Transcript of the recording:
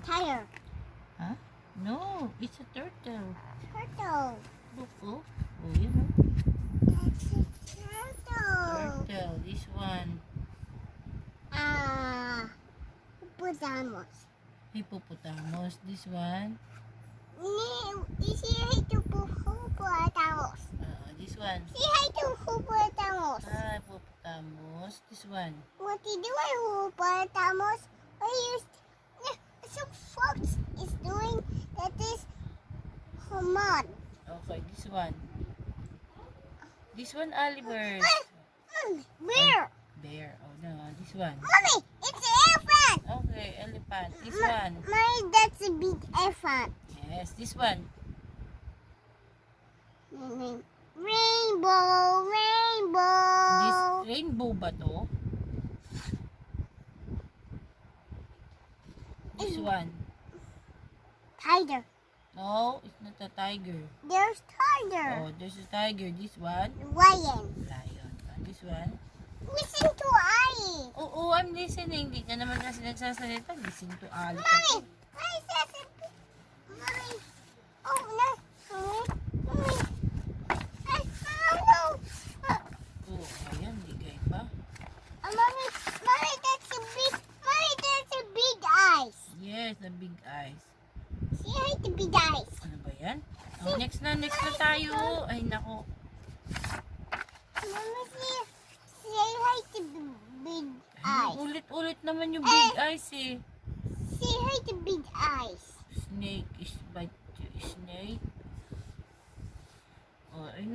Tiger. Huh? No, it's a turtle. Turtle. Look, oh. Oh, you know. That's a turtle. Turtle. This one. Hippopotamus. Hippopotamus. This one. Is he hippopotamus? This one. Say hi to hippopotamus. Hippopotamus. This one. What you doing, hippopotamus? Some fox is doing that is command. Okay, this one. This one, Oliver. Bear. Bear. Oh, no. This one. Mommy, it's an elephant. Okay, elephant. This one. Mommy, that's a big elephant. Yes, this one. Rainbow, rainbow. This rainbow ba to? This one. Tiger. No, it's not a tiger. There's tiger. Oh, there's a tiger. This one. Lion. Lion. This one. Listen to Ali. Oo, I'm listening. Hindi ka naman kasi nagsasalita. Listen to Ali. Mommy, I said it. Mommy. Oh, no. Mommy. No. Oo, ayan. Ligay pa. Mommy, that's a big, Mommy, that's a big eyes. Yes, the big eyes. See how the big eyes. Ano ba yan? Oh, next na tayo. Ay, nako. Mommy, say hi to the big eyes. Ulit-ulit naman yung big eyes eh. Say hi to big eyes. Snake is bite you. Snake. Oh, ay,